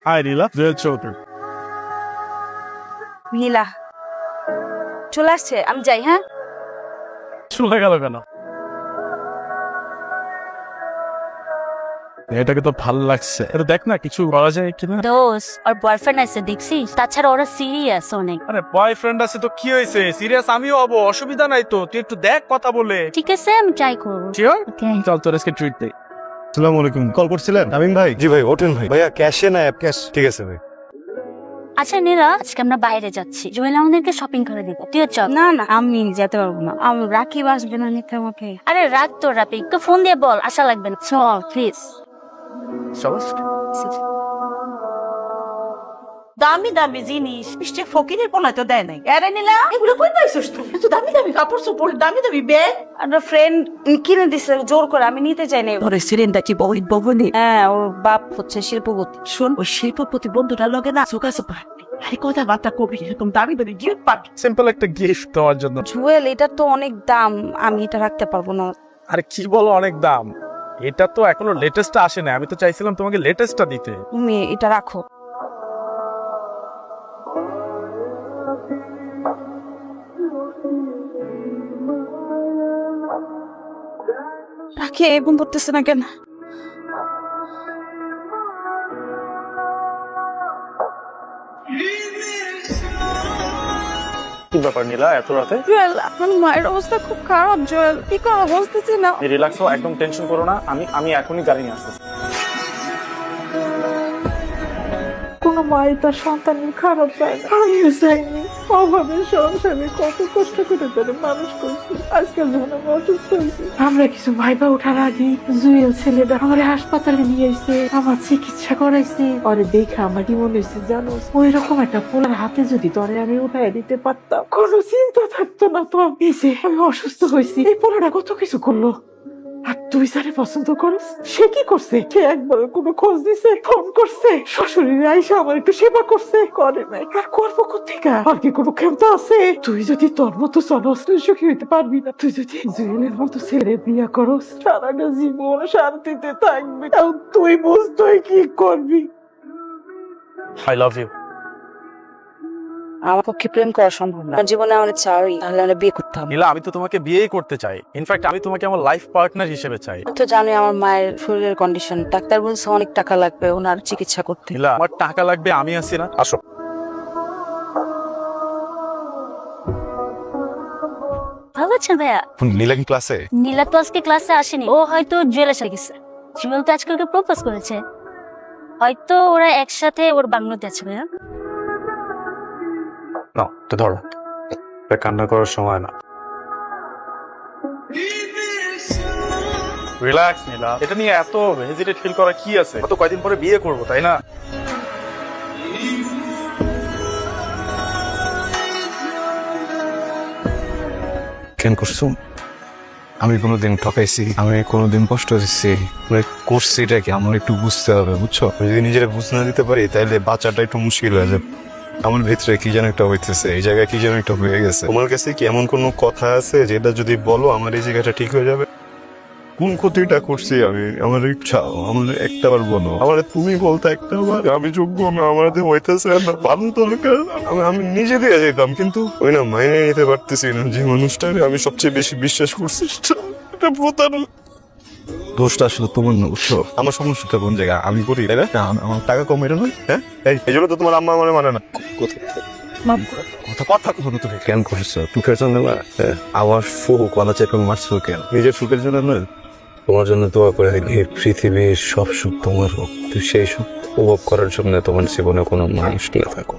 High নীলা, জুয়েল চৌধুরী। নীলা চলে আসছে, আমি যাই। হ্যাঁ, চলে গেল কেন? এটাকে তো ভালো লাগছে, এটা দেখ না কিছু করা যায় কিনা। দোস আর বয়ফ্রেন্ড আছে দেখছিস, তাছাড়া ওরা সিরিয়াস অনেক। আরে বয়ফ্রেন্ড আছে তো কি হয়েছে, সিরিয়াস আমিও হবো, অসুবিধা নাই তো, তুই একটু দেখ কথা বলে। ঠিক আছে, আমি ট্রাই করবো। শিওর? ওকে। চল তোর আজকে ট্রিট দেই। আসসালামু আলাইকুম। কল করছিলেন তামিম ভাই? জি ভাই, ওঠেন ভাই। ভাইয়া ক্যাশে না অ্যাপ ক্যাশ? ঠিক আছে ভাই। আচ্ছা নীলা, আজকে আমরা বাইরে যাচ্ছি, জুয়েল আমাদেরকে শপিং করে দিবে, তুইও চল। না না আমি যেতে পারবো না, আমি রাকিব আসবে না নিতে আমাকে। আরে রাখ তো রাপি, একটু ফোন দিয়ে বল আশা লাগবে না, চল প্লিজ। চল। দামি দামি জিনিস মিষ্টি ফকিরের পোনায় তো দেয় নাই। আরে নীলা, এগুলো কই পাইছস তুই? এত দামি দামি কাপড় চোপড়, দামি দামি ব্যাগ। আমার ফ্রেন্ড কিনে দিছে জোর করে, আমি নিতে চাই না। ধরে সিরিনটা কি বহুত বগনি? হ্যাঁ, ওর বাপ হচ্ছে শিল্পপতি। শোন, ওই শিল্পপতি বন্ধুটার লগে না চোখা পারবি। আরে কথাবার্তা কবি, এরকম দামি দামি গিফট পাবি। সিম্পল একটা গিফট দেওয়ার জন্য। জুয়েল, এটা তো অনেক দাম, আমি এটা রাখতে পারবো না। আরে কি বলো অনেক দাম? এটা তো এখনো লেটেস্টটা আসে না, আমি তো চাইছিলাম তোমাকে লেটেস্টটা দিতে। তুমি এটা রাখো। রাখি এরকম করতেছে না কেন? কি ব্যাপার নীলা, এত রাতে? জুয়েল, আমার মায়ের অবস্থা খুব খারাপ। জুয়েল, কি করা বুঝতেছি না। রিল্যাক্স হও, একদম টেনশন করো না, আমি এখনই গাড়ি নিয়ে আসতেছি। কোনো মায়ের তার সন্তানের খারাপ চায় না। আমিও চাইনি। অভাবের সংসারে কত কষ্ট করে তারা মানুষ করছি। আজকাল যখন আমি অসুস্থ হয়েছি, আমরা কিছু ভাইবা ওঠার আগে জুয়েল ছেলেটা আমার হাসপাতালে নিয়ে এসে আমার চিকিৎসা করাইছে। পরে দেখে আমার কি মনে হয়েছে জানো, ওই রকম একটা পোলার হাতে যদি তরে আমি উঠাই দিতে পারতাম, কোনো চিন্তা থাকতো না। তো এই যে আমি অসুস্থ হয়েছি, এই পোলাটা কত কিছু করলো। আর তুই যারে পছন্দ করিস, সে কি করছে? সে একবার কোনো খোঁজ দিছে, ফোন করছে, শ্বশুরের আইসা আমার একটু সেবা করছে? করে নাই। আর করবো কোথেকে? আর কি কোনো ক্ষমতা আছে? তুই যদি তোর মতো চলস, তুই সুখী হইতে পারবি না। তুই যদি জুয়েলের মতো ছেলে বিয়া করস, সারাটা জীবন শান্তিতে থাকবি। আর তুই বুঝ, তুই কি করবি? I love you. আমার পক্ষে প্রেম করা সম্ভব না। আমার জীবনে আমার চাই, তাহলে আমরা বিয়ে করতাম। নীলা, আমি তো তোমাকে বিয়েই করতে চাই, ইনফ্যাক্ট আমি তোমাকে আমার লাইফ পার্টনার হিসেবে চাই। তো জানি আমার মায়ের শরীরের কন্ডিশন, ডাক্তার বলছে অনেক টাকা লাগবে ওনার চিকিৎসা করতে। নীলা, আমার টাকা লাগবে, আমি আছি না, আসো। ভালো আছেন ভাইয়া? নীলা কি ক্লাসে? নীলা তো আজকে ক্লাসে আসেনি, ও হয়তো জুয়েলের সাথে গেছে। জুয়েল তো আজকে ওকে প্রপোজ করেছে, হয়তো ওরা একসাথে ওর বাংলোতে আছে। ভাইয়া না, তো ধরো, এটা কান্না করার সময় না। রিল্যাক্স নীলা, এটা নিয়ে এত হেজিটেট ফিল করা কি আছে? তো কয়দিন পরে বিয়ে করব, তাই না? কেন করছো? আমি কোনোদিন ঠকাইছি? আমি কোনোদিন কষ্ট দিচ্ছি? করছি এটা কি আমার একটু বুঝতে হবে, বুঝছো? আমি যদি নিজেরা বুঝতে না দিতে পারি, তাহলে বাচ্চাটা একটু মুশকিল হয়ে যাবে। আমার ভিতরে কি যেন একটা হইতেছে, এই জায়গায় কি যেন একটা হয়ে গেছে। তোমার কাছে কি এমন কোনো কথা আছে যেটা যদি বলো আমার এই জায়গাটা ঠিক হয়ে যাবে? কোন ক্ষতিটা করছি আমি? আমার ইচ্ছা, আমার একটাবার বলো। আমার তুমি বলতে একটাবার আমি যোগ্য না, আমার হইতেছে না, ভালো দরকার। আমি নিজে দিয়ে যেতাম, কিন্তু ওই না মাইনে নিতে পারতেছি না যে মানুষটাকে আমি সবচেয়ে বেশি বিশ্বাস করছি। এটা প্রতারণা। দোষটা আসলে তোমার না, বুঝছো? আমার সমস্যাটা কোন জায়গায় আমি করি, তাই না? আমার টাকা কম, এটা নয়। হ্যাঁ, এই জন্য তো তোমার আম্মা আমার মানে না। কথা কখনো তুমি কেন করছো? সুখের জন্য না, আমার সুখ কলা চেপে মারছো কেন? নিজের সুখের জন্য না, তোমার জন্য দোয়া করে এই পৃথিবীর সব সুখ তোমার হোক, তুই সেই সুখ উপভোগ করার জন্য তোমার জীবনে কোনো মানুষ না থাকো।